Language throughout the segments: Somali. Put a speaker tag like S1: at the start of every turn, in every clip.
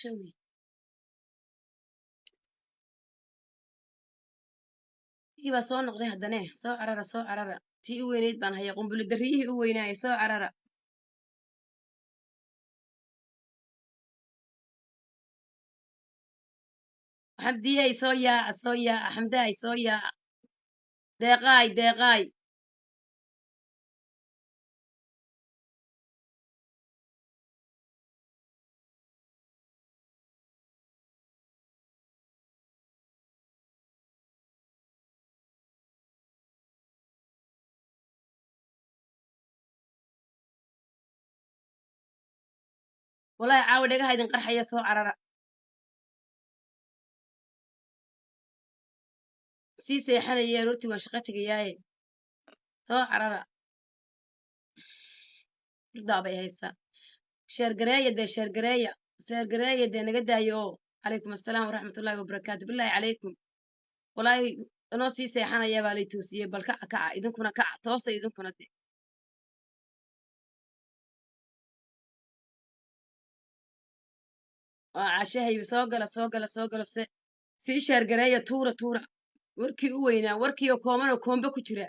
S1: شوي إيبا سو نقضي هدناه سو عرارة تي وينيد بان هيا قنبل دريه ويناي سو عرارة حمدية سويا حمداي سويا دقاي والله عاود دقا هيدن قرحية سو عرارة سيسي حنا يا رورتي وشقتك ياي سو عرارة رضا هيسا شير قراية دي نقدا يو عليكم السلام ورحمة الله وبركاته بالله عليكم والله أنا سيسي حنا يا بالي توسية بل كعكع إذن كنا كع توصي إذن كنا دي عشاء سوقلا سي شير قراية تورة warkii u weynaa warkii oo kooban oo koombe ku jira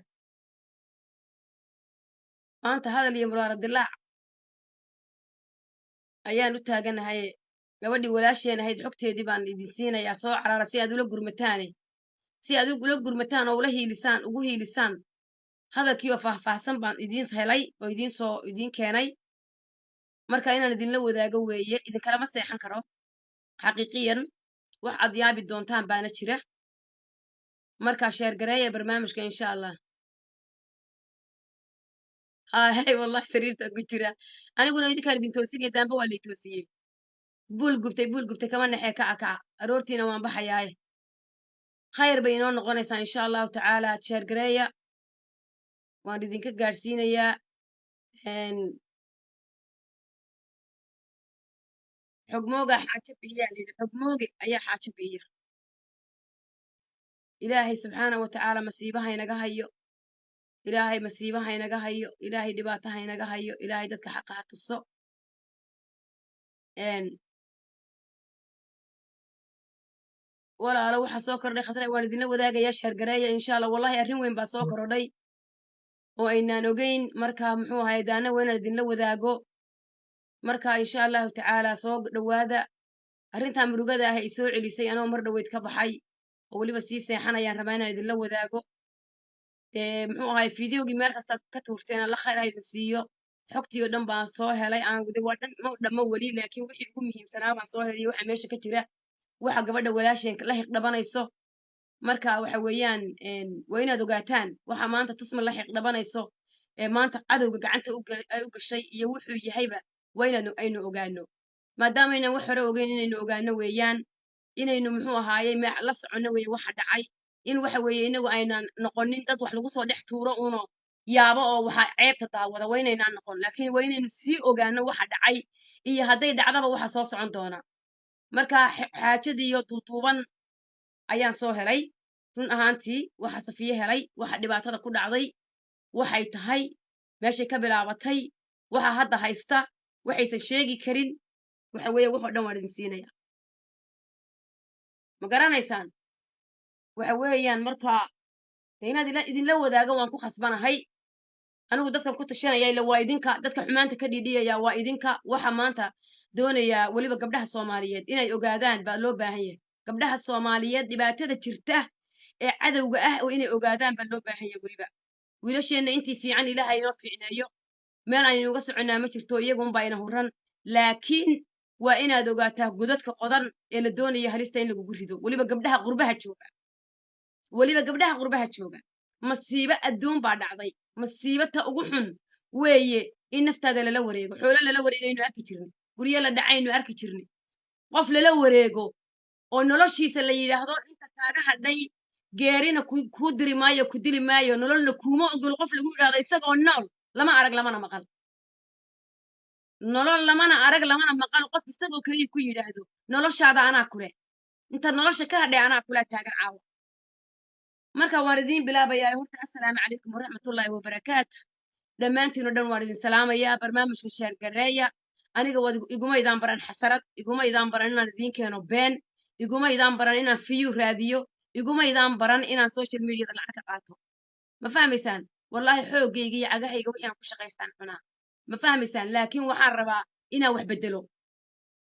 S1: maanta hadal iyo muraara dilaac ayaan u taaganahay gabadhii walaasheen ahayd xogteedii baan idin siinayaa soo caraara si aad ula gurmataane si aad ula gurmataan oo ugu hiilisaan hadalkii oo faahfaahsan baan idiin helay oo idiin keenay marka inaan idinla wadaago weeye idinkalama seexan karo xaqiiqiyan wax aad yaabi doontaan baana jira marka sheer gareeya barnaamijka insha allah هاي والله سريرتا كجرا أنا قلنا إذا كان بنت توسيني دام بوالي توسية بول قبتي كمان نحيا كعكع أرورتينا وان بحياي خير بينون نغنيسا إن شاء الله تعالى تشير قرية وان إذن كجارسينا يا إن حكموغا حاجة بيا لإذا حكموغي أي حاجة بيا إلهي سبحانه وتعالى مسيبها ينقهيو إلهي مسيبها ينقهيو إلهي دباتها ينقهيو إلهي دتك حقها تصو إن ولا لو waxa soo kordhay khatar waan idin la wadaagayaa sheer gareeya insha Allah wallahi arrin weyn baa soo kordhay oo aynaan ogeyn marka muxuu ahay daana weyn idin la wadaago marka insha Allah tacaala soo dhawaada arrinta murugada ah ay soo celisay anoo mar dhaweyd ka baxay oo waliba sii seexanayaan rabaa inaan idin la wadaago muxuu ahay fiidiyoogii meel kasta ka tuurteen la khayr idin siiyo xogtii oo dhan baan soo helay aan wada waa dhan ma dhammo wali laakiin wixii ugu muhiimsanaa baan soo helay waxa meesha ka jira waxa gabadha walaasheen la hiqdhabanayso marka waxa weeyaan waa inaad ogaataan waxa maanta tusma la hiqdhabanayso maanta cadowga gacanta ay u gashay iyo wuxuu yahayba waa aynu ogaano maadaama aynan wax hore ogeyn inaynu ogaano weeyaan inaynu muxuu ahaayey la soconno weeye waxa dhacay in waxa weeye inagu aynan noqonin dad wax lagu soo dhex tuuro uno yaabo oo waxa ceebta daawada waa inaynaan noqon laakiin waa inaynu sii ogaano waxa dhacay iyo hadday dhacdaba waxa soo socon doona marka xaajadii iyo duuduuban ayaan soo helay run ahaantii waxa safiye helay waxa dhibaatada ku dhacday waxay tahay meeshay ka bilaabatay waxa hadda haysta waxaysan sheegi karin waxa weeye wuxuu dhan waan idin siinaya ma garanaysaan waxa weeyaan marka inaad idinla wadaago waan ku khasbanahay anigu dadkan ku tashanaya ila waa idinka dadka xumaanta ka dhidhiyaya waa idinka waxa maanta doonaya waliba gabdhaha Soomaaliyeed inay ogaadaan baa loo baahan yahay gabdhaha Soomaaliyeed dhibaatada jirta ee cadawga ah oo inay ogaadaan baa loo baahan yahay waliba wiilasheena intii fiican Ilaahay inoo fiicneeyo meel aynu uga soconaa ma jirto iyagun baa ina huran laakiin waa inaad ogaataa godadka qodan ee la doonayo halista in lagu rido waliba gabdhaha qurbaha jooga masiibo adduun baa dhacday masiibata ugu xun weeye in naftaada lala wareego xoolo lala wareegaynu arki jirnay guryo la dhacaynu arki jirnay qof lala wareego oo noloshiisa la yidhaahdo inta kaaga hadhay geerina ku diri maayo ku dili maayo nololna kuuma ogol qof lagu yidhaahdo isagoo nool lama arag lamana maqal nolol lamana arag lamana maqal qof isagoo kaliya ku yidhaahdo noloshaada anaa kule inta nolosha ka hadhay anaa kula taagan caawa marka waan idin bilaabayaa horta assalaamu calaykum waraxmatullaahi wabarakaatu dhammaantiin oo dhan waan idin salaamayaa barnaamijka sheer gareeya aniga wad iguma idaan baran xasarad iguma idaan baran inaan idin keeno been iguma idaan baran inaan fiyu raadiyo iguma idaan baran inaan social media lacag ka qaato ma fahmaysaan wallahi xoogayga iyo cagahayga wixii aan ku shaqaystaan cunaa ma fahmaysaan laakiin waxaan rabaa inaan wax bedelo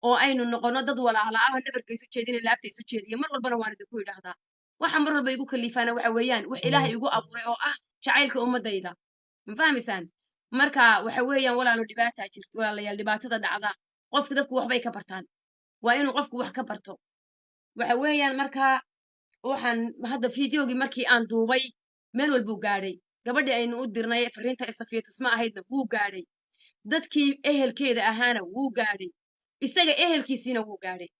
S1: oo aynu noqono dad walaala ah dhabarka isu jeedin laabta isu jeediyo mar walbana waan idinku idhaahdaa waxa mar walba igu kalifaana waxa weeyaan wax ilaahay igu abuuray oo ah jacaylka ummadayda ma fahmaysaan marka waxa weeyaan walaalo dhibaata jirta walaalayaal dhibaatada dhacda qofka dadku waxbay ka bartaan waa inuu qofku wax ka barto waxa weeyaan marka waxaan hadda fiidiyoogii markii aan duubay meel walbuu gaadhay gabadhii aynu u dirnay fariinta Safiya Tusma ahaydna wuu gaadhay dadkii ehelkeeda ahaana wuu gaadhay isaga ehelkiisina wuu gaadhay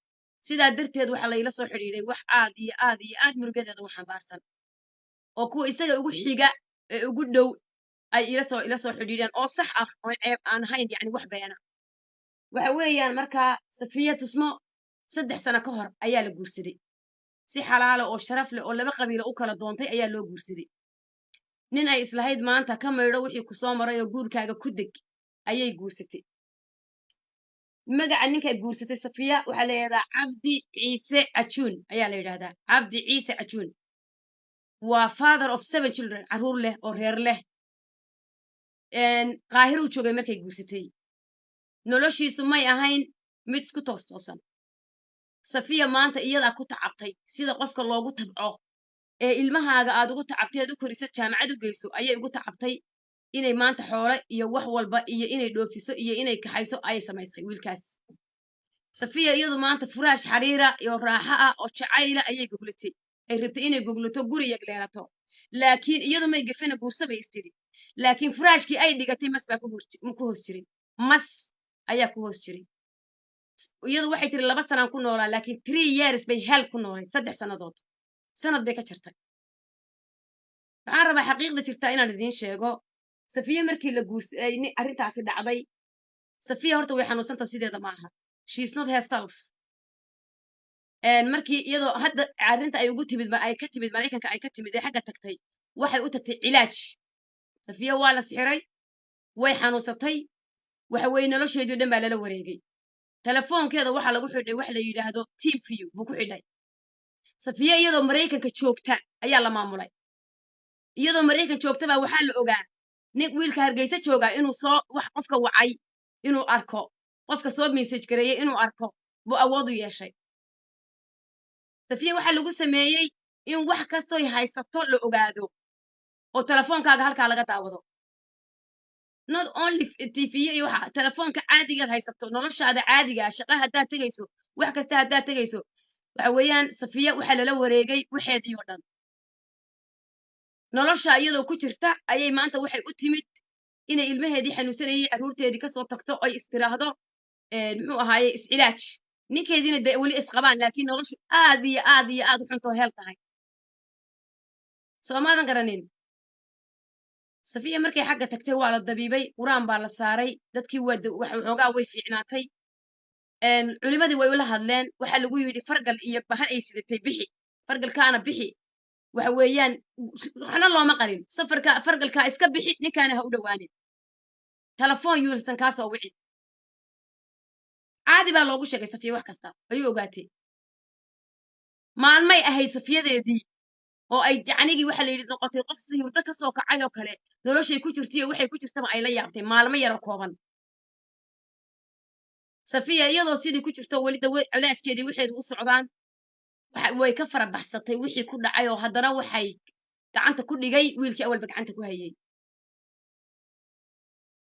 S1: sidaa darteed waxa la ila soo xiriiray wax aad iyo aad murugadeeda u xambaarsan oo kuwa isaga ugu xiga ee ugu dhow ay ila soo xiriireen oo sax ah oo ceeb aan ahayn yani wax beena waxa weeyaan marka Safiya Tusmo 3 sano ka hor ayaa la guursaday si xalaal oo sharaf leh oo laba qabiilo u kala doontay ayaa loo guursaday nin ay islahayd maanta ka meedho wixii ku soo maray oo guurkaaga ku deg ayay guursatay magaca ninka guursatay Safiya waxa la yiraahdaa Cabdi Ciise Cajuun ayaa la yiraahdaa Cabdi Ciise Cajuun waa father of 7 children caruur leh oo reer leh qaahir uu joogay markay guursatay noloshiisu may ahayn mid isku toosan Safiya maanta iyada ku tacabtay sida qofka loogu tabco ee ilmahaaga aad ugu tacabteed u korisay jaamacad u geyso ayay ugu tacabtay inay maanta xoolo iyo wax walba iyo inay dhoofiso iyo inay kaxayso ay samaysay wiilkaas Safiya iyadu maanta furaash xariira iyo raaxa ah oo jacayla ayay goglatay ay rabtay inay goglato guri yagleelato laakiin iyadu may gafana guursabay istiri laakiin furaashkii ay dhigatay mas baa ku hoos jiray mas ayaa ku hoos jiray iyadu waxay tiri 2 sano ku noolaa laakiin 3 years bay hel ku noolay 3 sanadood sanad bay ka jirtay waxaan rabaa xaqiiqda jirta inaan idin sheego Safiya markii la guursaday arrintaasi dhacday Safiya horta way xanuunsantaa sideeda ma aha she is not herself markii iyadoo hadda arrinta ay ugu timid ay ka timid Mareykanka ay ka timid ee xagga tagtay waxay u tagtay cilaaj Safiya waa la sixiray way xanuunsatay waxa weey nolosheedu dhan baa lala wareegay telefoonkeeda waxa lagu xidhay wax la yiraahdo team view buu ku xidhay Safiya iyadoo Mareykanka joogta ayaa la maamulay iyadoo Mareykan joogta baa waxa la ogaa nin wiilka Hargeysa jooga inuu soo wax qofka wacay inuu arko qofka soo message gareeyay inuu arko buu awood u yeeshay Safiya waxa lagu sameeyay in wax kasto ay haysato la ogaado oo telefoonkaaga halka laga daawado not only TV iyo waxa telefoonka caadiga haysato noloshaada caadiga shaqo hadaa tagayso wax kasta hadaa tagayso waxa weeyaan Safiya waxa lala wareegay waxeedii oo dhan nolosha iyadoo ku jirta ayay maanta waxay u timid inay ilmaheedii xanuunsanayay caruurteedii ka soo tagto ay istiraahdo muxuu ahaaye iscilaaj ninkeediina de wali isqabaan laakiin noloshu aad u xunto hel tahay Soomaadan garanin Safiya markay xagga tagtay waa la dabiibay quraan baa la saaray dadkii waxoogaa way fiicnaatay culimadii way ula hadleen waxa lagu yiri fargal iyo bahal ay sidatay bixi fargalkaana bixi waxa weeyaan waxna looma qarin safarka fargalka iska bixi ninkaana ha u dhawaanin telefoon yuusan ka soo wicin caadi baa loogu sheegay Safiya wax kasta ayuu ogaatay maalmay ahayd Safiyadeedii oo ay jacanigi waxa la yiri noqotay qof si hurdo ka soo kacay oo kale noloshay ku jirtay waxay ku jirtaba ay la yaabtay maalmo yar oo kooban Safiya iyadoo sidii ku jirto wali daway cilaajkeedii waxay u socdaan way ka farabaxsatay wixii ku dhacay oo haddana waxay gacanta ku dhigay wiilkii awalba gacanta ku hayay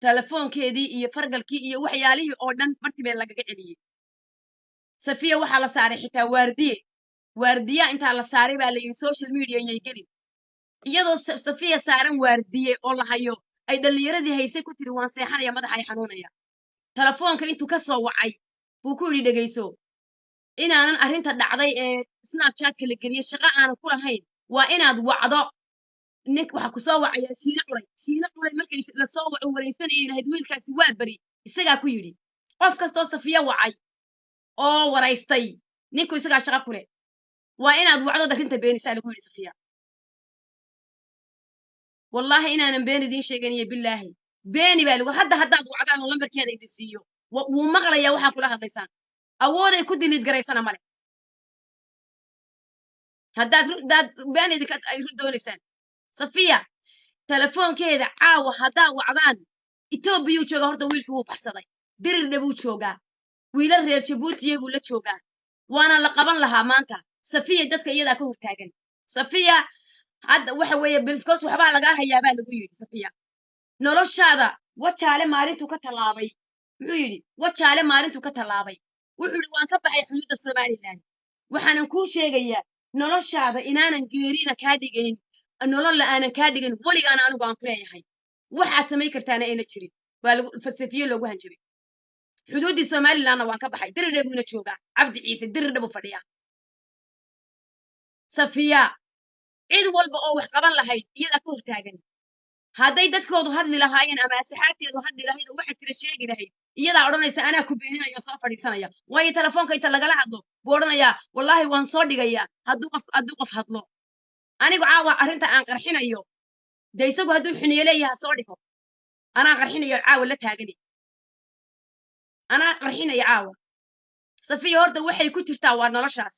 S1: telefoonkeedii iyo fargalkii iyo waxyaalihii oo dhan martibe lagaga celiyay Safiya waxa la saaray xitaa waardiye inta la saaray baa la yiri social media ayay gelin iyadoo Safiya saaran waardiye oo la hayo ay dhalinyaradi haysay ku tiri waan seexanaya madaxa ay xanuunaya telefoonka intuu ka soo wacay buu ku yiri dhageyso inaanan arrinta dhacday ee Snapchat-ka la geliyay shaqo aan ku lahayn waa inaad wacdo nik waxa ku soo wacay shiina culay markay la soo waco wareysanayay inayd wiilkaasi waa bari isaga ku yiri qof kasto Safiya wacay oo wareystay ninku isaga shaqo ku leh waa inaad wacdo arrinta beenisa lagu yiri Safiya wallahi inaanan been idin sheeganiyo billahi beeni baa lagu haddaad wacdaan lambarkeeda idin siiyo ومغليا وحا كلها هدليسان awooday ku dilid garaysana male haddaad been idinka ay ru doonaysaan safiya telefoonkeeda caawa haddaa wacdaan Ethiopia uu jooga horta wiilkii wuu baxsaday dirirna buu joogaa wiilal reer Djibouti buu la joogaa waana la qaban lahaa maanta safiya dadka iyada ka hortaagan safiya hadda waxa weeye bilkos waxba laga hayaabaa lagu yiri safiya noloshaada wajaale maalintu ka talaabay muxuu yiri wajaale maalintu ka talaabay wuxuu yiri waan ka baxay xuduudda Soomaaliland waxaan ku sheegayaa noloshaada inaanan geerina ka dhigayn nolol la aanan ka dhigin waligaan anigu aan kuleeyahay waxaad samay kartaana ayna jirin baa lagu falsafiye loogu hanjabay xuduudda Soomaaliland waan ka baxay dirirna buuna joogaa Cabdi Ciise dirirna buu fadhiyaa safiya cid walba oo wax qaban lahayd iyada ka hortaagan hadday dadkoodu hadli lahaayeen ama asxaabteedu hadli lahayd oo waxa jira sheegi lahayd iyada oranaysa anaa ku beeninayo soo fadhiisanaya way telefoonka inta lagala hadlo buu oranayaa wallahi waan soo dhigayaa hadduu qof hadlo anigu caawa arrinta aan qarxinayo de isagu hadduu xiniyo leeyahay soo dhigo anaa qarxinayo caawa la taagani anaa qarxinayo caawa safiya horta waxay ku jirtaa waa noloshaas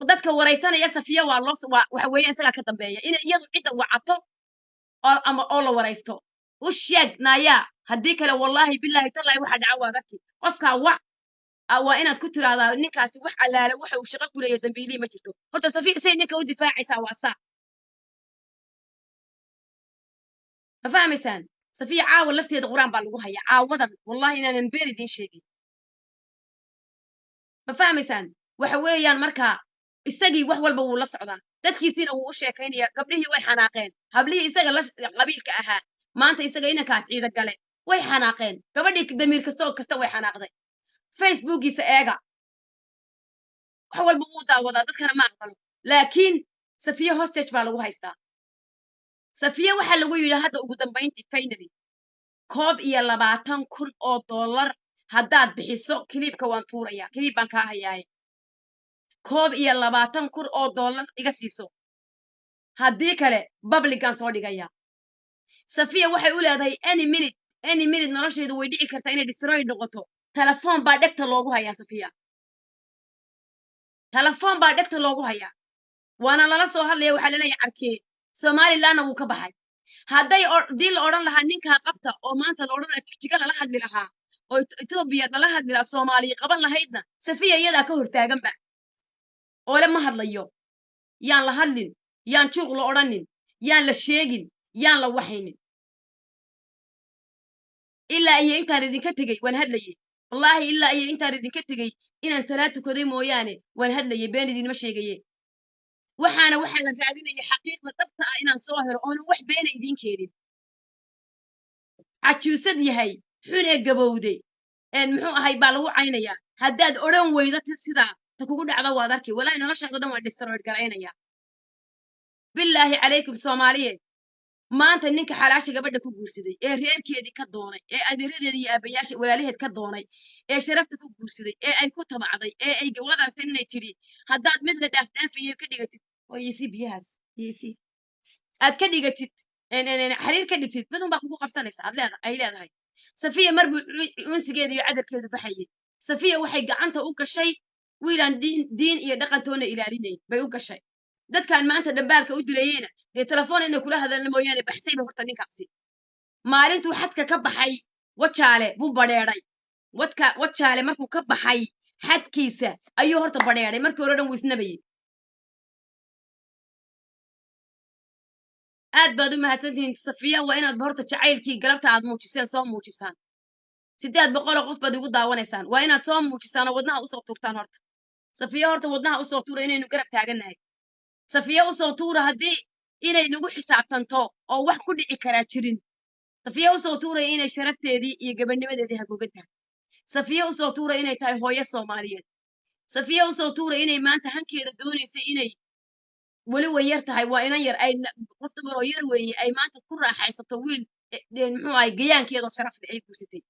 S1: dadka waraysanaya safiya waa waxa weeye isaga ka dambeeya in iyadu cidda wacato oo la waraysto u sheeg naaya haddii kale wallahi billahi tallahi waxa dhaca waa dadki qofka waa inaad ku tiraahdaa ninkaasi wax alaala waxa uu shaqo ku leeyahay dambiilii ma jirto horta safiya say ninka u difaacaysaa waa saa ma fahmaysaan safiya caawa lafteeda quraan baa lagu hayaa caawadan wallahi inaanan been idiin sheegin ma fahmaysaan waxa weeyaan markaa isagii wax walba wuu la socdaa dadkiisina wuu u sheekaynaya gabdhihii way xanaaqeen hablihii isaga la qabiilka ahaa maanta isaga inankaas ciida gale way xanaaqeen gabadhii damiir kasta way xanaaqday facebookiisa eega wax walba wuu daawadaa dadkana ma aqbalo laakiin safiya hostage baa lagu haystaa safiya waxaa lagu yidhi hadda ugu dambayntii finally $21,000 haddaad bixiso kiliibka waan tuuraya kiliib baan kaa hayaaye $21,000 iga siiso haddii kale publican soo dhigaya safiya waxay u leedahay any minute nolosheedu way dhici kartaa inay destroy noqoto telefoon baa dhegta loogu hayaa safiya telefoon baa dhegta loogu hayaa waana lala soo hadlaya waxaa laleeyahay arkee Somalilandna wuu ka baxay hadday dii la odhan lahaa ninkaa qabta oo maanta la odhan lahaa jigjiga lala hadli lahaa oo Ethiopia lala hadli lahaa Soomaaliya qaban lahaydna safiya iyadaa ka hortaaganba oo lama hadlayo yaan la hadlin yaan juuq la odhanin yaan la sheegin yaan la waxaynin ilaa iyo intaan idinka tegey waan hadlayay wallahi ilaa iyo intaan idinka tegey inaan salaad tukaday mooyaane waan hadlayay been idinma sheegaye waxaana waxaa la raadinaya xaqiiqda dhabta ah inaan soo helo oona wax beena idin keenin cajuusad yahay xun ee gabowday muxuu ahay baa lagu caynayaa haddaad odhan weydo sidaa ta kugu dhacda waad arkay wallahi noloshaada dhan waa destroyed garaynaya billaahi calaykum Soomaaliyeed maanta ninka xalaasha gabadha ku guursaday ee reerkeedii ka doonay ee adeeradeedii iyo aabayaasha walaalaheed ka doonay ee sharafta ku guursaday ee ay ku tabacday ee ay wadaagtay inay tiri haddaad mid la dhaafdhaafayo ka dhigatid oo yisi biyahaas yisi aad ka dhigatid xariir ka dhigtid midun baa kugu qabsanaysa ay leedahay safiya mar buu unsigeeda iyo cadarkeedu baxayay safiya waxay gacanta u gashay wiilaan diin iyo dhaqantoona ilaalinayn bay u gashay dadkan maanta dambaalka u dilayeen dee telefoon inay kula hadalna mooyaane baxsayba horta ninkaasi maalintuu xadka ka baxay wajaale buu badheeday wajaale markuu ka baxay xadkiisa ayuu horta badheeday markii hore dhan wuu isnabayay aad baad u mahadsantihiin safiya waa inaad horta jacaylkii galabta aad muujiseen soo muujisaan 800 qof baad igu daawanaysaan waa inaad soo muujisaan oo wadnaha usoo tuurtaan horta safiya horta wadnaha usoo tuura inaynu garab taagannahay safiya usoo tuura haddii inay nagu xisaabtanto oo wax ku dhici karaa jirin safiya usoo tuura inay sharafteedii iyo gabadhnimadeedii hagogan tahay safiya usoo tuura inay tahay hooyo Soomaaliyeed safiya usoo tuura inay maanta hankeeda doonaysay inay wali way yar tahay waa inan yar ay qof dumar oo yar weeye ay maanta ku raaxaysato wiil muxuu ahay gayaankeeda sharaf leh ay guursatay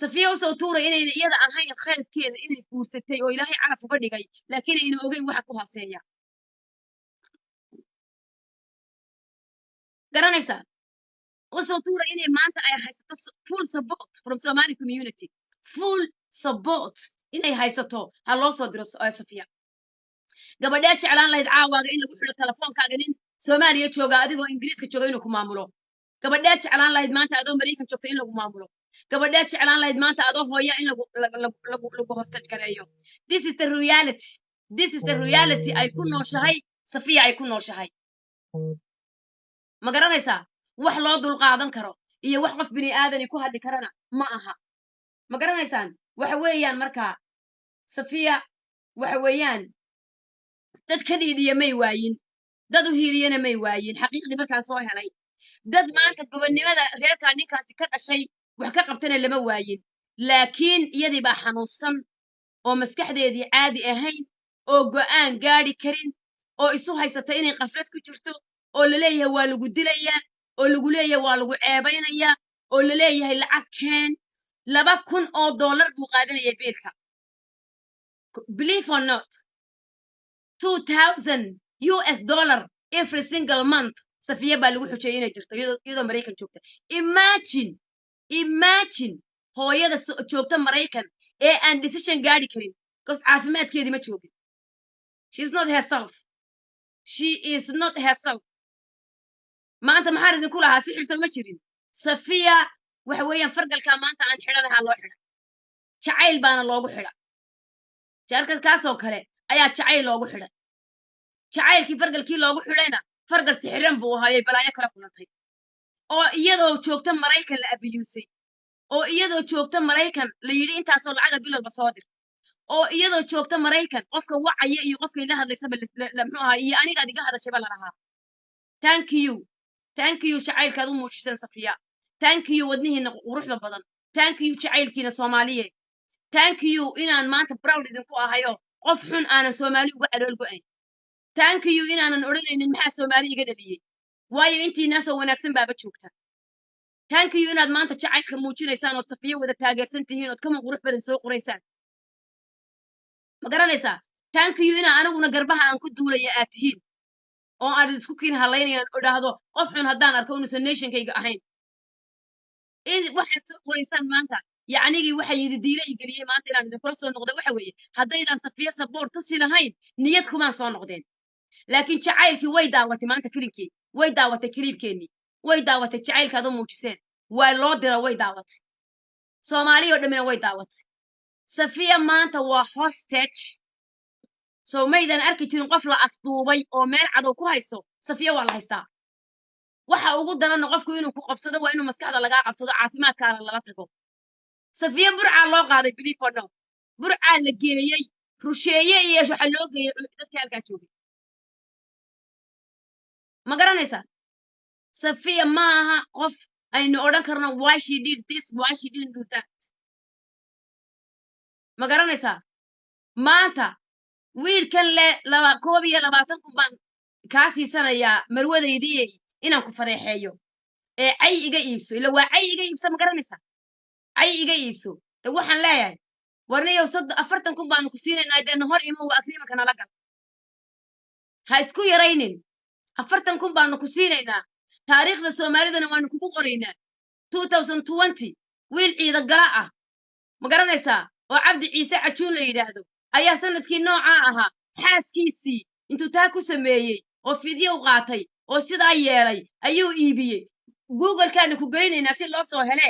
S1: safiya usoo tuura inay iyada ahayn khayrkeeda inay guursatay oo ilaahay calaf uga dhigay laakiin ayna ogeyn waxa ku hooseeya garanaysaa usoo tuura inay maanta ay haysato full support from Somali community full support inay haysato ha loo soo diro Safiya gabadha jeclaan lahayd caawaaga in lagu xidho telefoonkaaga nin Soomaaliya jooga adigoo Ingiriiska jooga inuu ku maamulo gabadha jeclaan lahayd maanta adoo Mareykan joogta in lagu maamulo gabadha jeclaan lahayd maanta adoo hooya in lagu hostage gareeyo this is the reality ay ku nooshahay Safiya ay ku nooshahay ma garanaysaa wax loo dul qaadan karo iyo wax qof bini aadan ku hadli karana ma aha ma garanaysaan waxa weeyaan marka Safiya waxa weeyaan dad ka dhiidiya may waayin dad u hiiliyana may waayin xaqiiqdii markaan soo helay dad maanta gobonnimada reerka ninkaasi ka dhashay wax ka qabtana lama waayin laakiin iyadii baa xanuunsan oo maskaxdeedii caadi ahayn oo go'aan gaari karin oo isu haysata inay qaflad ku jirto oo la leeyahay waa lagu dilayaa oo lagu leeyahay waa lagu ceebaynayaa oo la leeyahay lacag keen $2,000 buu qaadanayay biilka believe or not $2,000 every single month Safiya baa lagu xujay inay jirto iyadoo Mareykan joogta imagine hooyada joogta Mareykan ee aan decision gaari karin because caafimaadkeedii ma joogin she is not herself maanta maxaa idinku lahaa si xirto ma jirin Safiya waxa weeyaan fargalka maanta aan xidhanahay loo xidhay jacayl baana loogu xidhay jaarkas kaasoo kale ayaa jacayl loogu xidhay jacaylkii fargalkii loogu xidhayna fargal sixiran buu ahaayay balaayo kala kulantay oo iyadoo joogta Mareykan la abiyuusay oo iyadoo joogta Mareykan la yiri intaasoo lacag bilowba soo dir oo iyadoo joogta Mareykan qofka wacaya iyo qofka ila hadlaysa muxuu ahaa iyo aniga adiga hadashay bal lahaa thank you jacaylkaad u muujisan Safiya thank you wadnihiina quruxda badan thank you jacaylkiina Soomaaliyeed thank you inaan maanta proud idinku ahayo qof xun aanan Soomaali uga calool go'ayn thank you inaanan oranaynin maxaa Soomaali iga dhaliyay waayo intiina soo wanaagsan baaba joogta thank you inaad maanta jacaylka muujinaysaan oo Safiya wada taageersan tihiin oo kama qurux badan soo qoraysaan ma garanaysaa thank you ina anaguna garbaha aan ku duulaya aad tihiin oo aan isku kiin halaynayaan oo dhaahdo qof xun haddaan arko inuusan nationkayga ahayn waxaad soo qoraysaan maanta yacnigii waxa yidi diila i geliyay maanta inaan idinkula soo noqdo waxa weeye haddaydan Safiya support tusi lahayn niyad kumaan soo noqdeen laakiin jacaylkii way daawatay maanta filimkii way daawatay kiliibkeennii way daawatay jacaylkaad u muujiseen waa loo dira way daawatay Soomaaliya oo dhamina way daawatay Safiya maanta waa hostage soo maydan arki jirin qof la afduubay oo meel cadow ku hayso Safiya waa la haystaa waxa ugu daran qofku inuu ku qabsado waa inuu maskaxda laga qabsado caafimaadkaana lala tago Safiya burca loo qaaday believe or not burca la geeyay rusheeye iyo waxa loo geeyay dadka halka joogay ma garanaysaa Safiya maaha qof aynu oran karno why she did this why she didn't do that ma garanaysaa maanta wiilkan le 22 baan ka siisanayaa marwadaydii inaan ku fareexeeyo ee ay iga iibso ila waa ay iga iibso ma garanaysaa ay iga iibso de waxaan leeyahay warniyow 40 baan ku siinaynaa de hor ima waa agreement kana la gal ha isku yaraynin 40 baan ku siinaynaa taariikhda Soomaalidana waan kugu qoraynaa 2020 wiil ciidan gala ah ma garanaysaa oo Cabdi Ciise Cajuun la yiraahdo ayaa sanadkii nooca ahaa xaaskiisii intuu taa ku sameeyay oo fiidyo u qaatay oo sidaa yeelay ayuu iibiyay Google-kaana ku geynaynaa si loo soo hele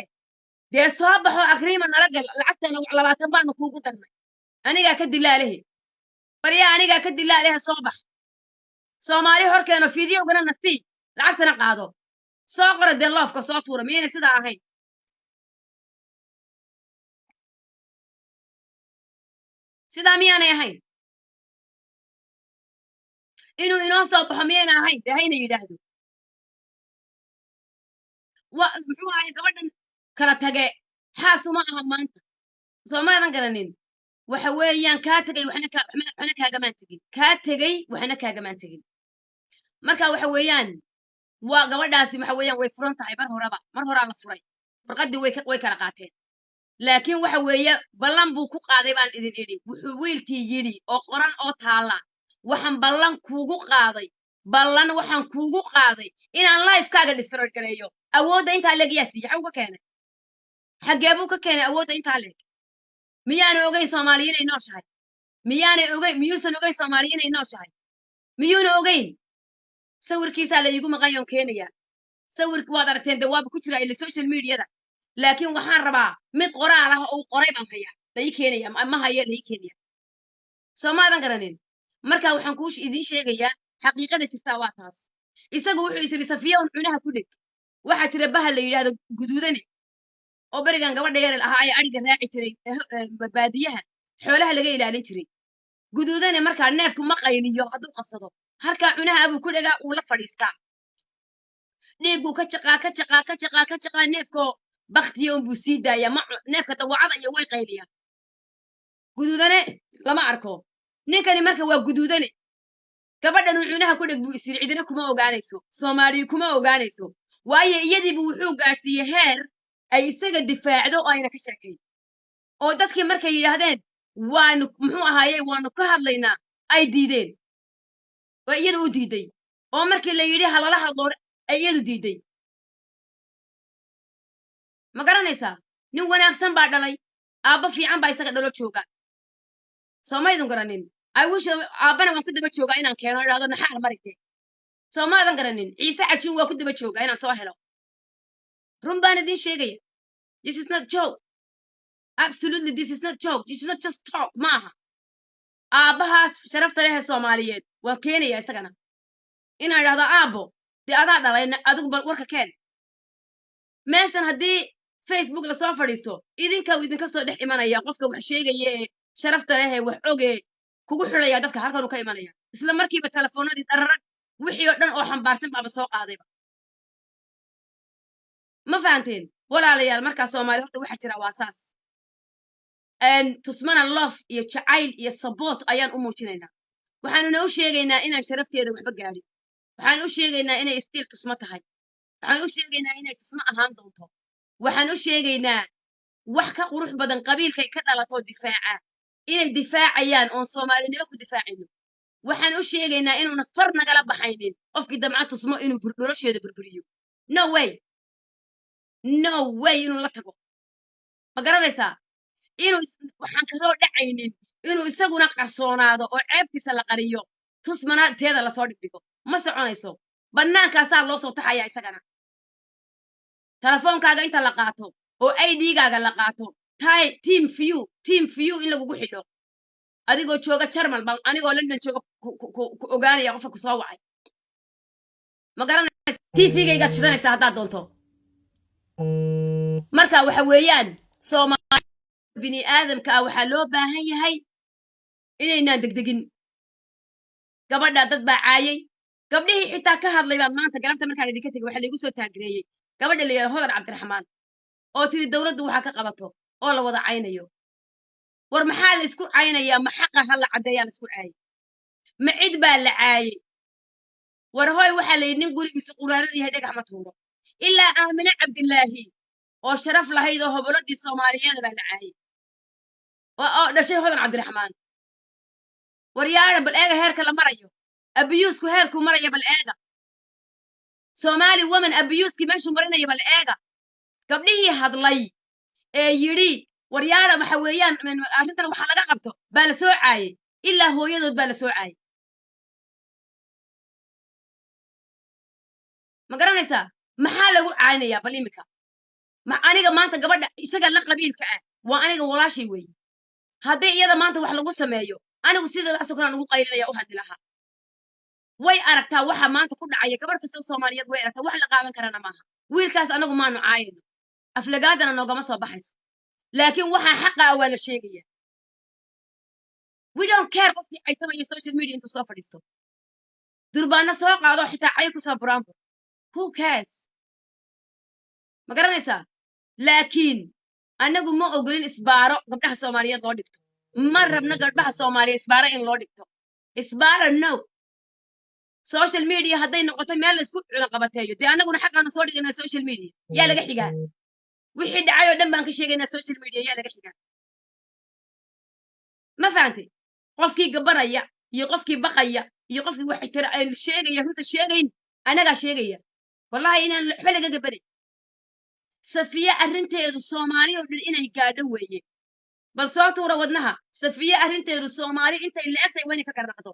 S1: dee soo baxo agreement nala gal lacagtana 20 baan kuugu darnay aniga ka dilaalehe bariya aniga ka dilaalehe soo bax Soomaali horkeeno fiidyo gana nasi lacagtana qaado soo qora de loofka soo tuura miyayna sidaa ahayn sidaa miyaanay ahayn inuu inoo soo baxo miyayna ahayn de hayna yidhaahdo muxuu ahay gabadhan kala tage xaas uma aha maanta Soomaalida garanin waxa weeyaan ka tagay waxna kaagamaan tagin ka tagay waxna kaagamaan tagin marka waxa weeyaan waa gabadhaasi waxa weeyaan way furan tahay mar hore la furay warqadii way kala qaateen laakiin waxa weeye ballan buu ku qaaday baan idin idhi wuxuu wiilkii yiri oo qoran oo taala waxaan ballan kuugu qaaday waxaan kuugu qaaday inaan live-kaaga destroy gareeyo awoodda inta leeg yaasi waxa uu ka keenay xagee buu ka keenay awoodda inta leeg miyaana ogeyn Soomaaliya inay nooshahay miyaana ogeyn miyuusan ogeyn Soomaaliya inay nooshahay miyuuna ogeyn sawirkiisa la iigu maqayon Kenya sawirku waad aragteen dawaab ku jira ilaa social media laakiin waxaan rabaa mid qoraal ah oo qoray baan hayaa la ii keenaya ma haya la ii keenaya Soomaadan garanin marka waxaan ku idin sheegayaa xaqiiqada jirta waa taas isagu wuxuu isiri safiya un cunaha ku dhig waxa tira bahal la yiraahdo guduudane oo barigan gabadha yar ah ay ariga raaci jiray baadiyaha xoolaha laga ilaalin jiray guduudane marka neefku ma qayliyo haduu qabsado halka cunaha abu ku dhagaa uu la fadhiistaa dhiigu ka jaqa neefko baqtiyo buu sii daaya ma neefka dawacada iyo way qayliya guduudane lama arko ninkani marka waa guduudane gabadhan cunaha ku dhig buu isir cidina kuma ogaanayso Soomaaliya kuma ogaanayso waayo iyadiibu wuxuu gaarsiiyay heer ay isaga difaacdo oo ayna ka sheekay oo dadkii markay yiraahdeen waanu muxuu ahaayay waanu ka hadlaynaa ay diideen oo iyadu u diiday oo markii la yiri halala hadlo ay iyadu diiday ma garanaysaa nin wanaagsan baa dhalay aaba fiican baa isaga dhalo jooga Soomaalidu garanin ay wish aabana waan ku daba jooga inaan keeno iraado naxar marite Soomaadan garanin Ciise Cajin waa ku daba jooga inaan soo helo run baan idin sheegaya this is not joke absolutely this is not joke this is not just talk maaha aabahaas sharafta leh Soomaaliyeed waa keenaya isagana inaan iraado aabo di adaa dhalay adigu warka keen meeshan hadii Facebook la soo fadhiisto idinka soo dhex imanaya qofka wax sheegaya sharafta leh wax oge kugu xulaya dadka halkan uu ka imanaya isla markiiba telefoonadii dararag wixii oo dhan oo xambaarsan baaba soo qaadayba ma fahanteen walaalayaal marka Soomaali horta waxa jira waasaas tusmana love iyo jacayl iyo support ayaan u muujinaynaa waxaanu u sheegaynaa inaan sharafteeda waxba gaadhin waxaan u sheegaynaa inay still tusma tahay waxaan u sheegaynaa inay tusma ahaan doonto waxaan u sheegaynaa wax ka qurux badan qabiilkay ka dhalato difaaca inay difaacayaan oo Soomaalinimo ku difaacayno waxaan u sheegaynaa inuu nafar nagala baxaynin qofkii damca tusmo inuu nolosheeda burburiyo no way inuu la tago ma garanaysaa inuu waxaan ka soo dhacaynin inuu isaguna qarsoonaado oo ceebtiisa la qariyo tusmana teeda la soo dhigdhigo ma soconayso banaankaas loo soo taxaya isagana telefoonkaaga inta la qaato oo ID-gaaga la qaato team view in lagu xidho adigoo jooga Jarmal baan anigoo London jooga ku ogaanaya qofka ku soo wacay ma garanaysaa TV-gayga shidanaysa hadaa doonto marka waxa weeyaan Soomaali bini aadamka waxa loo baahan yahay inayna degdegin gabadha dad baa caayay gabdhihii xitaa ka hadlay baan maanta galabta markaan idinka tagay waxa la igu soo taageerayay gabadha la yiraahdo Hodar Cabdiraxmaan oo tiri dawladdu waxa ka qabato oo la wada caynayo war maxaa la isku caynaya ma xaqa hal cadeeyaan isku caay ma cid baa la caayay war hooy waxa la yidin gurigiisa quraanada yahay dhagax ma tuuro ilaa Aamina Cabdillaahi oo sharaf lahayd oo hoboladii Soomaaliyeed baa la caayay oo dhashay Hodar Cabdiraxmaan war yaara bal eega heerka la marayo abiyusku heerku maraya bal eega Somali woman abiyuski meeshu marinaya bal eega gabdhihii hadlay ee yiri war yaara waxa weeyaan arrintan waxa laga qabto baa la soo caayay ilaa hooyadood baa la soo caayay ma garanaysaa maxaa lagu caynaya bal imika ma aniga maanta gabadha isaga la qabiilka ah waa aniga walaashay weey haddii iyada maanta wax lagu sameeyo anigu sidaas oo kale ugu qaylinaya u hadli lahaa way aragtaa waxa maanta ku dhacaya gabar kasta oo Soomaaliyeed way aragtaa wax la qaadan karana maaha wiilkaas anagu maanu caayino aflagaadana noogama soo baxayso laakiin waxa xaqa ah waa la sheegaya we don't care qofkii ay tabayo social media intuu soo fadhiisto durbaana soo qaado xitaa cay ku soo buraanbo who cares ma garanaysaa laakiin anagu ma ogolin isbaaro gabdhaha Soomaaliyeed loo dhigto ma rabna gabdhaha Soomaaliyeed isbaaro in loo dhigto isbaaro no social media hadday noqoto meel la isku qabateeyo de anaguna xaqana soo dhiganaa social media yaa laga xigaa wixii dhacay oo dhan baan ka sheegaynaa social media yaa laga xigaa ma fahantay qofkii gabaraya iyo qofkii baqaya iyo qofkii wax tira ay sheegaya runta sheegayn anaga sheegaya wallahi inaan waxba laga gabaray safiya arrinteedu Soomaaliya oo dhan inay gaadho weeye bal soo tuura wadnaha safiye arrinteedu soomaali intay la-egtay wayna ka garnaqdo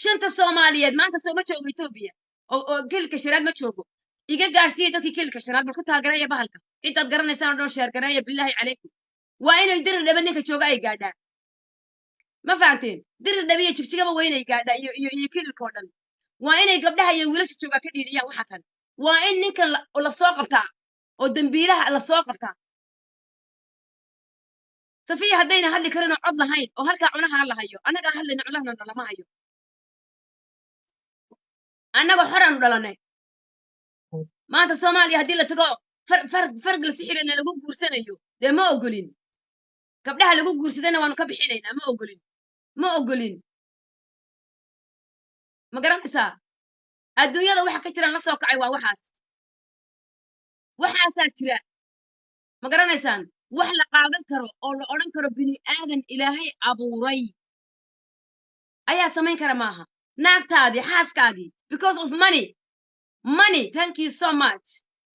S1: shanta soomaaliyeed maanta soo ma joogo etoobiya oo kilka shanaad ma joogo iga gaadhsiiya dadkii kilka shanaad bal ku taageeraya bahalka intaad garanaysaan oo dhan sheergareeya bilaahi calaykum waa inay dirir dhaba ninka jooga ay gaadhaa ma fahanteen dirir dhaba iyo jigjigaba waa inay gaadhaa iyo kililka oo dhan waa inay gabdhaha iyo wiilasha joogaa ka dhiidhiyaan waxa kan waa in ninkan la soo qabtaa oo dambiilaha la soo qabtaa safiya haddayna hadli karin oo cod lahayn oo halkaa cunaha la hayo annagaa hadlayna cunahana lama hayo annagoo xoraanu dhalanay maanta soomaaliya haddii la tago farg la sixirana lagu guursanayo dee ma ogolin gabdhaha lagu guursadana waanu ka bixinaynaa ma ogolin ma garanaysaa adduunyada waxa ka jiran la soo kacay waa waxaasaa jira ma garanaysaan wax la qaadan karo oo la odhan karo bini aadan ilaahay abuuray ayaa samayn kara maaha naagtaadii xaaskaagii because of money thank you so much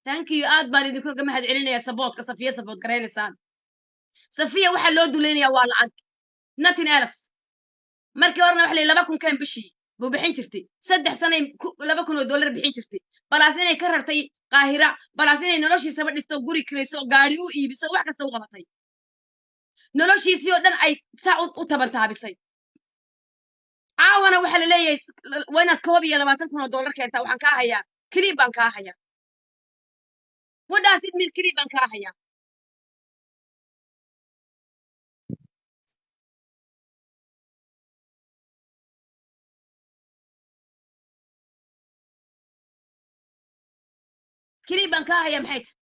S1: thank you aad baan idinkaga mahad celinaya saboodka safiya sabood garaynaysaan safiya waxaa loo dulaynayaa waa lacag nothing else markii horena waxa la 2,000 kan bishii buu bixin jirtay 3 sanay $2,000 bixin jirtay balaas inay ka rartay qaahira balaas inay noloshiisaba dhisto guri kirayso gaari u iibiso wax kasta u qabatay noloshiisii oo dhan ay saa u tabantaabisay caawana waxa la leeyahay waa inaad $21,000 keentaa waxaan kaa hayaa kiliib baan kaa hayaa wadhaas idmir kiliib baan kaa hayaa kiliib baan kaa hayaa maxay tahay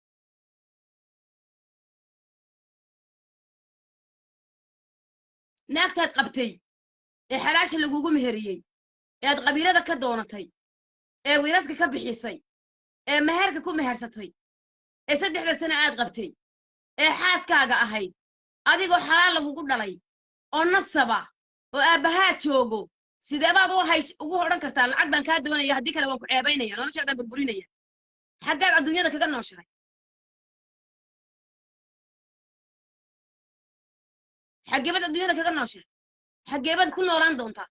S1: naagtaad qabtay ee xalaasha lagugu meheriyey ee aad qabiilada ka doonatay ee wiiradka ka bixisay ee meherka ku mehersatay ee 3 sano aad qabtay ee xaaskaaga ahayd adigoo xalaal lagugu dhalay oo nasaba oo aabbahaa joogo sidee baad ugu odhan kartaa lacag baan kaa doonaya haddii kale waan ku ceebaynaya noloshaadaan burburinaya xaggaad adduunyada kaga nooshahay xaggeebad adduunyada kaga nooshahay xaggeebad ku noolaan doontaa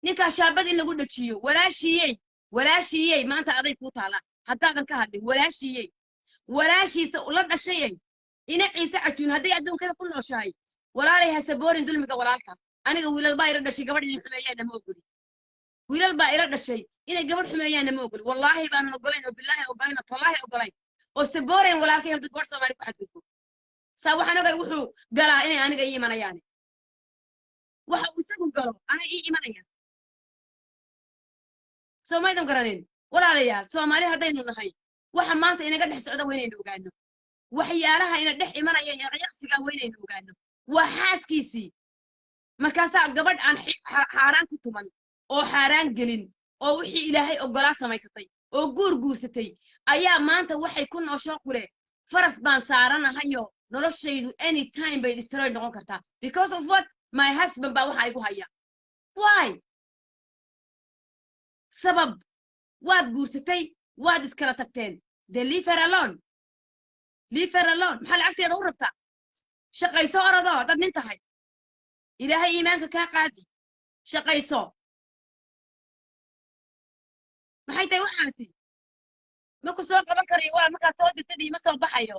S1: ninkaa shaabad in lagu dhajiyo walaashiyey maanta aday kuu taalaa haddaadan ka hadlin walaashiisa la dhashayay ina ciise cajuun hadday adduunkada ku nooshahay walaalay ha saboorin dulmiga walaalka aniga wiilal baa ila dhashay gabadh inay xumeeyaanna ma ogoli wiilal baa ila dhashay inay gabadh xumeeyaanna ma ogoli wallaahi baanan ogolayn oo bilaahi ogolayn oo tallaahi ogolayn oo saboorayn walaalkay hadda gabadh soomaali ku xadgudbo saa waxaan ogay wuxuu galaa inay aniga ii imanayaan waxa uu isagu galo anay ii imanayaan soomaydan garanin walaalayaal soomaali haddaynu nahay waxa maanta inaga dhex socda waynaynu ogaano waxyaalaha ina dhex imanaya yaqyaqsiga waynaynu ogaano waa xaaskiisii markaasaa gabadh aan xaaraan ku tuman oo xaaraan gelin oo wixii ilaahay ogolaa samaysatay oo guursatay ayaa maanta waxay ku noosho kule faras baan saaranahayo noloshaydu anytime bay destroy noqon kartaa because of what my husband baa waxa igu haya why sabab waad guursatay waad iskala tagteen de leave her alone maxaa lacagteeda u rabtaa shaqayso orodoo dad nin tahay ilaahay iimaanka kaa qaadi shaqayso maxay tahay waxaasi ma ku soo qaban karayo waa markaad soo dirtad iima soo baxayo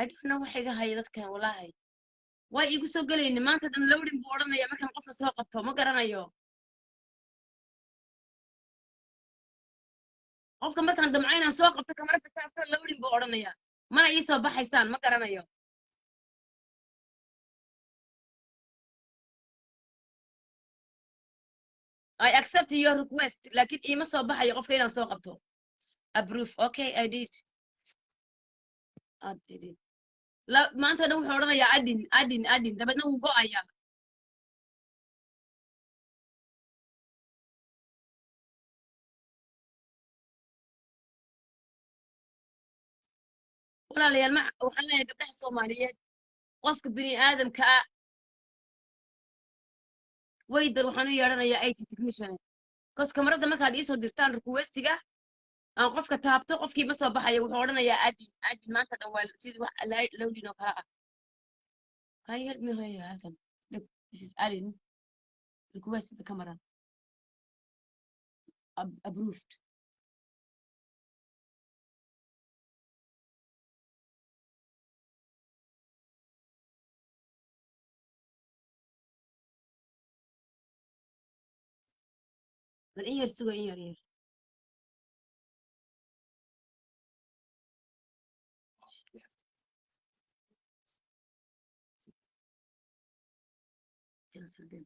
S1: I don't know waxa iga haya dadkan wallaahi way igu soo galayni maanta dhan lowdhin buu odhanaya markaan qofka soo qabto ma garanayo qofka markaan damco inaan soo qabto kamara bisaabto lowdhin buu odhanaya mana ii soo baxaysaan ma garanayo I accept your request laakiin iima soo baxayo qofka inaan soo qabto approve okay I did maanta dhan wuxuu odhanayaa adin dabeedna wuu go'ayaa ولا ليال مع وحنا قبلها الصوماليات قفك بني آدم كا ويدر وحنا يرانا يا أي تكنيشن كوس كاميرا ما كان يسوي درتان ركوستيجا أنا قفك تابتو قفكي بس بحيا وحورنا يا أدي ما كان أول سيد لا لو دينو كا can you help me here هذا look this is Addin request the camera approved من إيه السوق إيه cancel them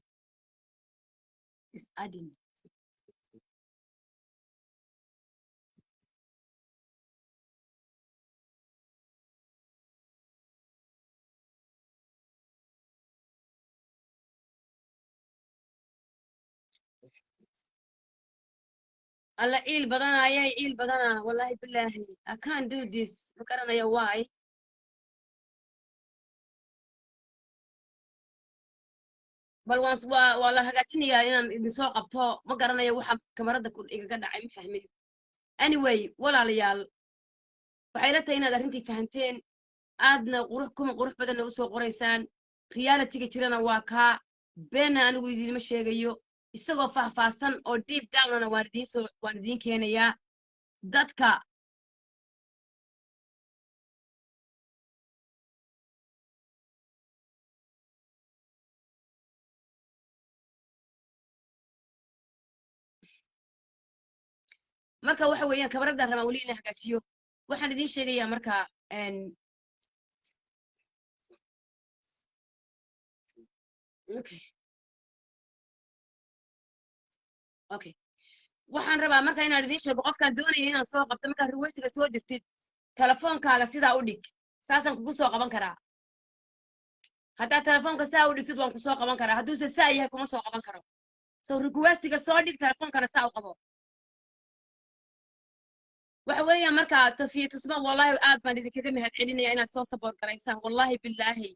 S1: is Addin الله عيل بدنا يا عيل بدنا والله بالله I can't do this فكرنا يا واي بل وانس والله هقتني يا إن سوق أبطال ما قرنا يا وحب كاميرا كل إيه قد عم فهمين anyway ولا ليال وحيرتها هنا درنتي فهمتين aadna qurux badan u soo qoraysaan reality-ga jirana waa ka been anigu idinma sheegayo isagoo faahfaahsan oo deep down-na waan idin keenayaa dadka marka waxa weeyaan kabarada rabaa wali inay hagaajiyo waxaan idin sheegayaa marka okay waxaan rabaa marka inaan idin sheego qofkaan doonaya inaan soo qabto marka ruwaysiga soo jirtid telefoonkaaga sidaa u dhig saasaan kugu soo qaban karaa haddaa telefoonka saa u dhigtid waan ku soo qaban karaa hadduuse saa yahay kuma soo qaban karo so ruwaysiga soo dhig telefoonkana saa u qabo waxa weeyaan marka tafiyo tusma wallahi aad baan idinkaga mahad celinaya inaad soo support garaysaan wallahi billahi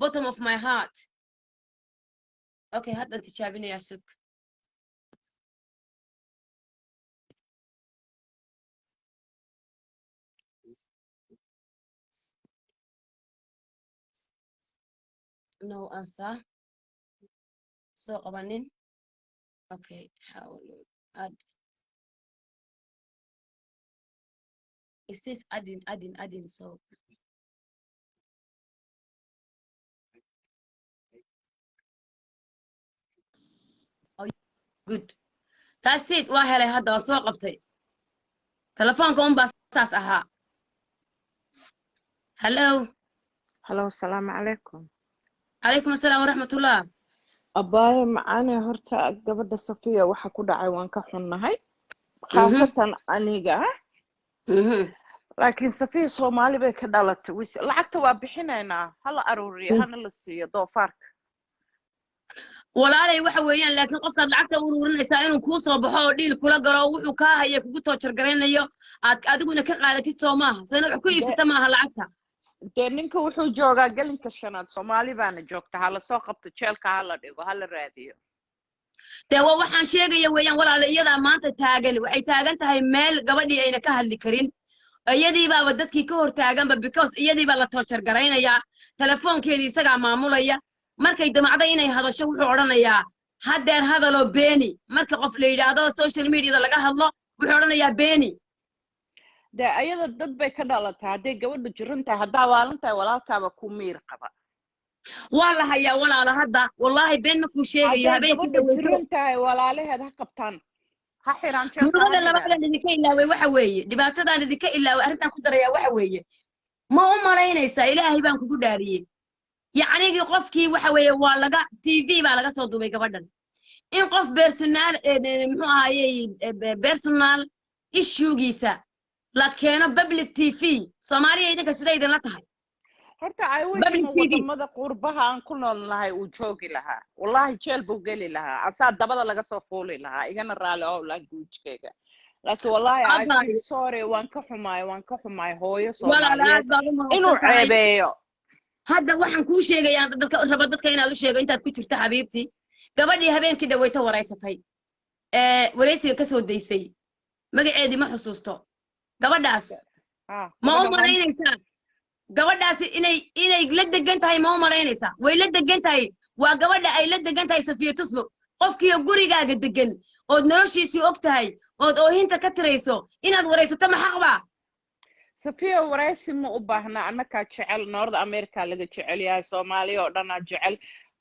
S1: bottom of my heart okay haddan tijaabinayaa sug no answer soo qabanin okay حاول add it says adding so oh good that's it waa helay hadda waa soo qabtay telefoonka un baa saas ahaa hello
S2: السلام عليكم
S1: عليكم السلام ورحمة الله
S2: أباي معاني هرتا قبل صفية وحا كودا عيوان كحنهاي خاصة أنيقا لكن صفية صومالي بي كدالت لعقتا وابحينينا هلا أروري هانا لسي دوفارك
S1: walaalay waxa weeyaan laakiin qofkaad lacagta u ururinaysaa inuu kuu soo baxo oo dhiil kula galo wuxuu kaa haya kugu toojar garaynayo aad adiguna ka qaadatid soo maaha soo inaad wax ku iibsata maaha lacagta
S2: dee ninka wuxuu joogaa gelinka shanaad Soomaali baana joogta hala soo qabto jeelka hala dhigo hala raadiyo
S1: dee waxaan sheegaya weeyaan walaala iyadaa maanta taagan waxay taagan tahay meel gabadhii ayna ka hadli karin iyadii baaba dadkii ka hor taaganba because iyadii baa la toojar garaynayaa telefoonkeedii isagaa maamulaya markay damacday inay hadasho wuxuu odhanayaa haddeer hadaloo beeni marka qof la yidhaahdo social mediada laga hadlo wuxuu odhanayaa beeni
S2: dee ayada dad bay ka dhalataa hadday gabadhu jiran tahay haddaa waalan tahay walaalkaaba ku miir qaba
S1: waa la hayaa walaala hadda wallaahi been makuu sheegayo habeenkii
S2: gabadhu jiran tahay walaalaheed ha qabtaan ha xiraan
S1: jeelka labadan idinka ilaaway waxa weeye dhibaatadaan idinka ilaaway arrintan ku darayaa waxa weeye ma u malaynaysaa ilaahay baan kugu dhaariyey yacnigii qofkii waxa weeye waa laga TV baa laga soo duubay gabadhan in qof personal muxuu ahaayey personal issue-giisa la keeno public TV Soomaaliya idinka sida idin la tahay
S2: horta ay wayna wadamada qurbaha aan ku noolnahay uu joogi lahaa wallahi jeel buu geli lahaa asaa dabada laga soo fuuli lahaa igana raali oo language-kayga laakiin wallahi I feel
S1: abaayo
S2: sorry waan ka xumaay hooyo
S1: walaala aad
S2: Soomaaliyeed
S1: baad u
S2: inuu
S1: mahadsan tahay
S2: ceebeeyo
S1: hadda waxaan kuu sheegayaa dadka inaad u sheego intaad ku jirta xabiibtii gabadhii habeenkii dhaweyta waraysatay wareysiga ka soo daysay magaceedii ma xusuusto gabadhaas ma u malaynaysaa gabadhaasi inay la degan tahay ma u malaynaysaa way la degan tahay waa gabadha ay la degan tahay Safiya Tusmo qofkii gurigaaga degan ood noloshiisii og tahay ood oohinta ka tirayso inaad waraysato ma xaqba
S2: Safiya waraysi ma u baahna annaka jecel North America laga jecel yahay Soomaaliya oo dhan jecel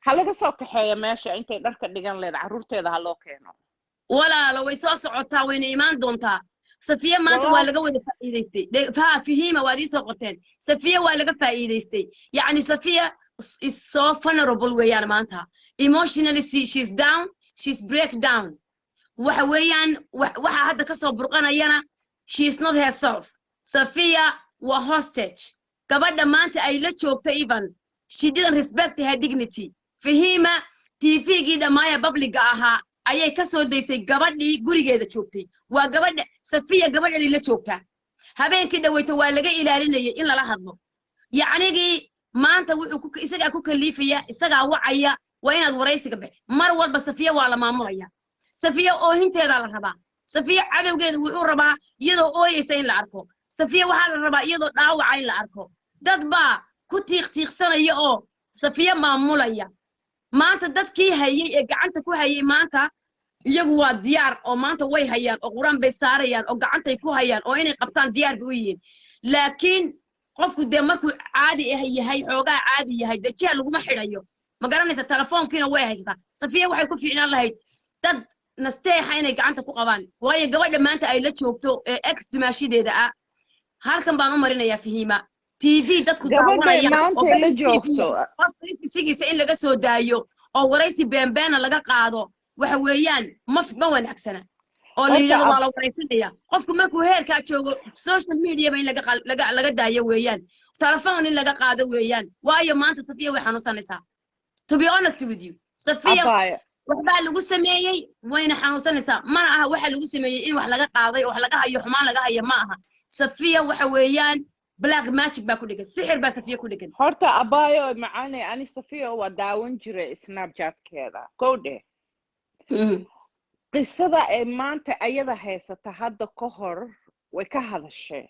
S2: ha laga soo kaxeeyo meesha intay dharka dhigan leed caruurteeda ha loo keeno
S1: walaalo way soo socotaa wayna imaan doontaa Safiya maanta waa laga wada faa'iideystay fahiima waad ii soo qorteen Safiya waa laga faa'iideystay yani Safiya is so vulnerable weeyaan maanta emotionally she's down she's break down waxa weeyaan waxa hadda ka soo burqanayana she's not herself Safiya waa hostage gabadha maanta ay la joogto even she didn't respect her dignity Fahiima TV-gii dhamaaya public ahaa ayay ka soo daysay gabadhii gurigeeda joogtay waa gabadha Safiya gabadhii la joogta habeenkii dhaweyto waa laga ilaalinayay in lala hadlo yacnigii maanta wuxuu isaga ku kaliifaya isaga wacaya waa inaad waraysiga bixi mar walba Safiya waa la maamulaya Safiya oohinteeda la rabaa Safiya cadawgeeda wuxuu rabaa iyadoo ooyaysa in la arko Safiya waxa la rabaa iyadoo dhaawaca in la arko dad baa ku tiiqtiiqsanaya oo Safiya maamulaya maanta dadkii hayay ee gacanta ku hayay maanta iyagu waa diyaar oo maanta way hayaan oo quraan bay saarayaan oo gacantay ku hayaan oo inay qabtaan diyaar bay u yihiin laakiin qofku de markuu caadi yahay xoogaa caadi yahay dajiha laguma xidhayo ma garanaysa telefoonkiina way haysataa Safiya waxay ku fiicnaan lahayd dad nasteexa inay gacanta ku qabaan waayo gabadha maanta ay la joogto ee ex dimaashideeda ah halkan baan u marinayaa Fahiima TV dadku daawanayaan
S2: maanta la joogto
S1: qofkiisa in laga soo daayo oo waraysi beenbeena laga qaado waxa weeyaan ma wanaagsana oo la yiraahdo waa la waraysanaya qofku markuu heerka joogo social media ba in laga daayo weeyaan telefoon in laga qaado weeyaan waayo maanta Safiya way xanuunsanaysaa to be honest with you Safiya waxbaa lagu sameeyay wayna xanuunsanaysaa mana aha waxa lagu sameeyay in wax laga qaaday oo wax laga hayo xumaan laga hayo ma aha Safiya waxa weeyaan black magic baa ku dhigan sixir baa Safiya ku dhigan
S2: horta abaayo macaani ani Safiya waa daawan jiray Snapchat-keeda koodhe qisada ay maanta ayada haysata hadda ka hor way ka hadashay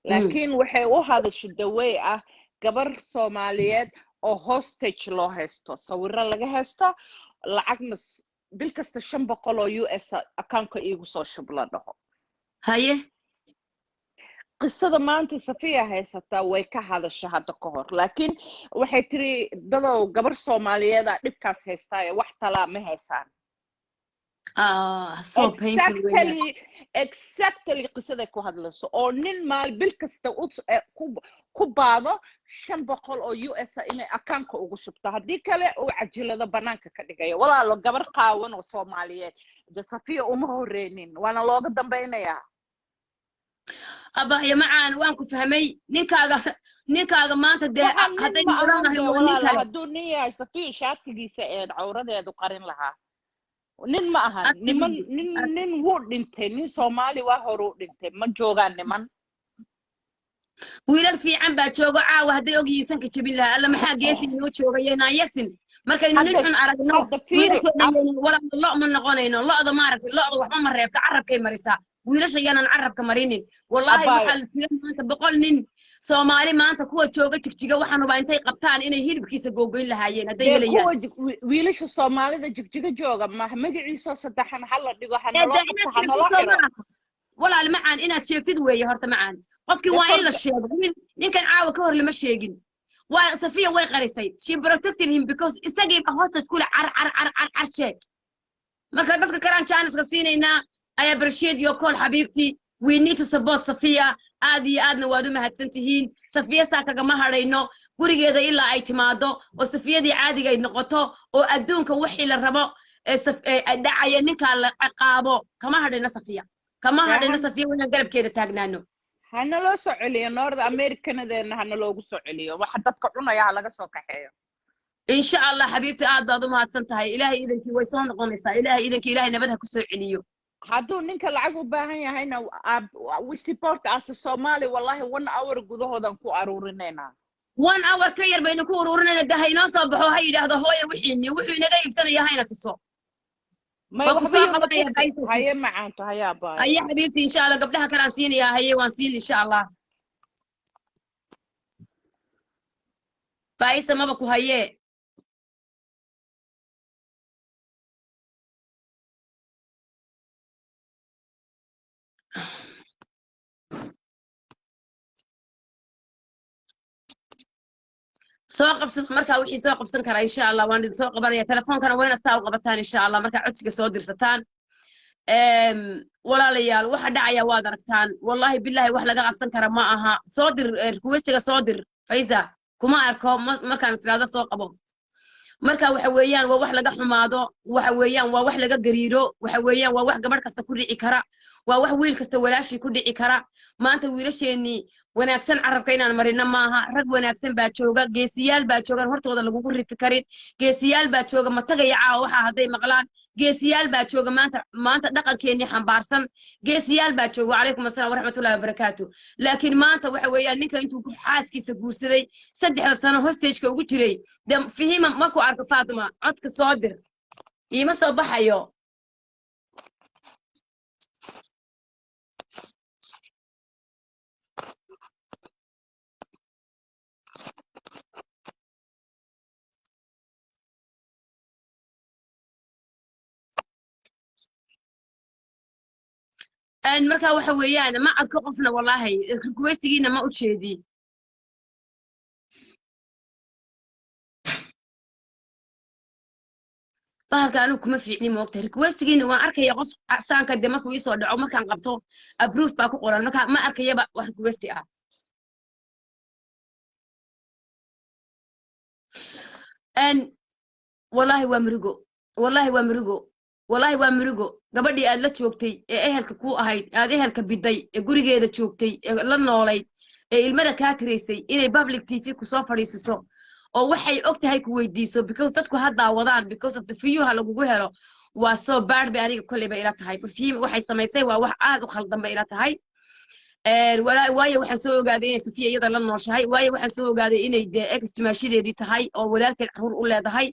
S2: laakiin waxay u hadashay dawey ah gabar Soomaaliyeed oo hostage loo haysto sawirro laga haysto lacagna bil kasta 500 oo US account-ka iigu soo shub la dhaho
S1: haye
S2: qisada maanta Safiya haysata way ka hadashay hadda ka hor laakiin waxay tiri dadow gabar Soomaaliyeed ah dhibkaas haystaa wax talaa ma haysaan
S1: so painful
S2: exactly qisada ku hadlayso oo nin maal bil kasta ku baado 500 oo US inay account-ka ugu shubto hadii kale uu cajilada banaanka ka dhigayo walaalo gabar qaawan oo Soomaaliyeed Safiya uma horeynin waana looga dambaynayaa
S1: abaya macaan waan ku fahmay ninkaaga maanta de haday noolahay ninka
S2: haduu nin yahay Safiya shaatigiisa ee cawradeedu qarin lahaa nin ma aha nin wuu dhintay nin Soomaali waa hor u dhintay ma joogaan niman
S1: wiilal fiican baa joogo caawa haday ogyihiin ka jabin lahaa alla maxaa geesi inoo joogayna yasin markaynu nin xun aragno wala lo ma noqonayno lo'da ma aragtay lo'da waxba ma reebta carabkay marisaa wiilasha yaanan carabka marinin wallahi waxa la filan maanta 100 nin Soomaali maanta kuwa jooga jigjiga waxaan u baa intay qabtaan inay hilibkiisa googoyn lahaayeen haday helayaan
S2: wiilasha Soomaalida jigjiga jooga ma magaciisa saddexan hal la dhigo hanalo
S1: walaal macaan inaad sheegtid weeye horta macaan qofkii waa in la sheego ninkan caawa ka hor lama sheegin waa Safiya way qarisay she protected him because isagii ba hostage kula ar sheeg marka dadka karaan chance ka siinayna I appreciate your call حبيبتي we need to support Safiya aad iyo aadna waad u mahadsantihiin Safiya saakaga ma hadhayno gurigeeda ilaa ay timaado oo Safiyadii caadiga ay noqoto oo adduunka wixii la rabo dhacaya ninka la qaabo kama hadhayna Safiya wana garabkeeda taagnaano
S2: hana loo soo celiyo North America-nadeena hana loogu soo celiyo waxa dadka cunaya laga soo kaxeeyo
S1: insha Allah حبيبتي aad baad u mahadsantahay ilaahay idankii way soo noqonaysaa ilaahay idankii ilaahay nabad ha ku soo celiyo
S2: hadduu ninka lacag u baahan yahayna we support as a Somali wallahi 1 hour gudahoodan ku aruurinaynaa
S1: 1 hour ka yar baynu ku ururinayna dahay inoo soo baxo ha yidhaahdo hooya wuxuu inaga iibsanaya hayna tuso
S2: may waxba yuma tusi haye macaanto hayaa baay
S1: haye xabiibti insha Allah gabdhaha kale aan siinayaa haye waan siin insha Allah baayisa maba ku haye soo qabsan marka wixii soo qabsan kara insha Allah waan idin soo qabanaya telefoonkana wayna taa u qabataan insha Allah marka codsiga soo dirsataan walaalayaal waxa dhacaya waad aragtaan wallahi billahi wax laga qabsan kara ma aha soo dir requestiga soo dir Faiza kuma arko markaan tirada soo qabo marka waxa weeyaan waa wax laga xumaado waxa weeyaan waa wax laga gariiro waxa weeyaan waa wax gabadh kasta ku dhici kara waa wax wiil kasta walaashi ku dhici kara maanta wiilasheeni wanaagsan carabka inaan marina maaha rag wanaagsan baa jooga geesiyaal baa jooga hortooda lagu rifi karin geesiyaal baa jooga matagaya caawa waxa haday maqlaan geesiyaal baa jooga maanta dhaqankeeni xambaarsan geesiyaal baa jooga calaykum asalaam waraxmatullaahi wabarakaatu laakiin maanta waxa weeyaan ninka intuu xaaskiisa guursaday 3 sano hostage-ka ugu jiray fihima markuu arko Fatima codka soo dir iima soo baxayo marka waxa weeyaan ma adka qofna wallahi requestigiina ma u jeedi bahalka anu kuma fiicni moogta requestigiina waan arkaya qof saanka de markuu ii soo dhaco markaan qabto approve baa ku qoran marka ma arkayaba wax requesti ah wallahi waa murigo wallahi waa murigo والله وامرقو قبل أد لا تشوكتي أهلك كو أهيد أهلك بدي جوري جيدا تشوكتي لا نولي المدى كاكريسي إني public TV كسافر يسوع أو وحي أكت هاي كويديسو because تدكو هذا وضعان because of the few هلا جوهرو وصو بعد بأني كل بيلات هاي في وحي سميسي وواحد عاد وخلطن بيلات هاي ولا واي waxaan soo ogaaday inay safiya iyada la nooshahay waayo waxaan soo ogaaday inay extimaashadeedii tahay oo walaalkeed carruur u leedahay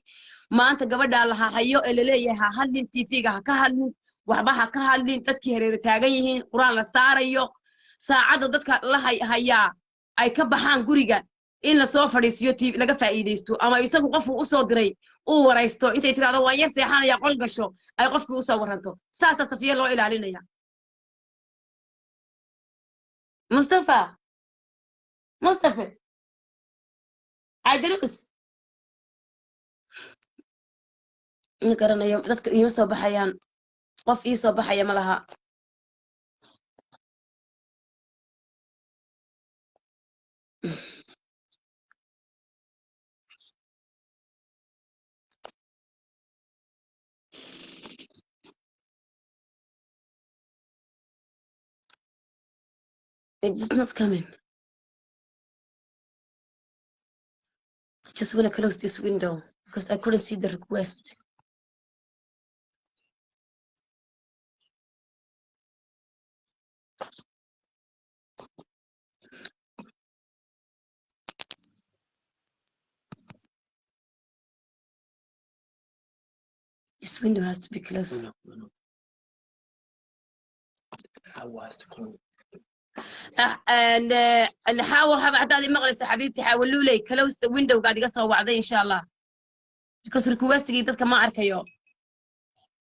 S1: maanta gabadha la hayo ee leeyahay ha hadlin TV-ga ha ka hadlin waxba ha ka hadlin dadkii hareer taagan yihiin quraan la saarayo saacada dadka la hayaa ay ka baxaan guriga in la soo fadhiisiyo TV laga faa'iideysto ama isagu qof uu soo diray uu waraysto intay tiraado waan yar seexanaya qol gasho ay qofkii u soo waranto saasa safiya loo ilaalinaya مصطفى عدروس نكرنا يوم dadka iyo soo baxayaan qof ii soo baxaya ma laha it's just not coming I just want to close this window because I couldn't see the request. This window has to be closed. No. How was to close? نحاول هذا مغلس حبيبتي حاولوا لي close the window قاعد يقصوا وعدي إن شاء الله because request جديد كمان أركيو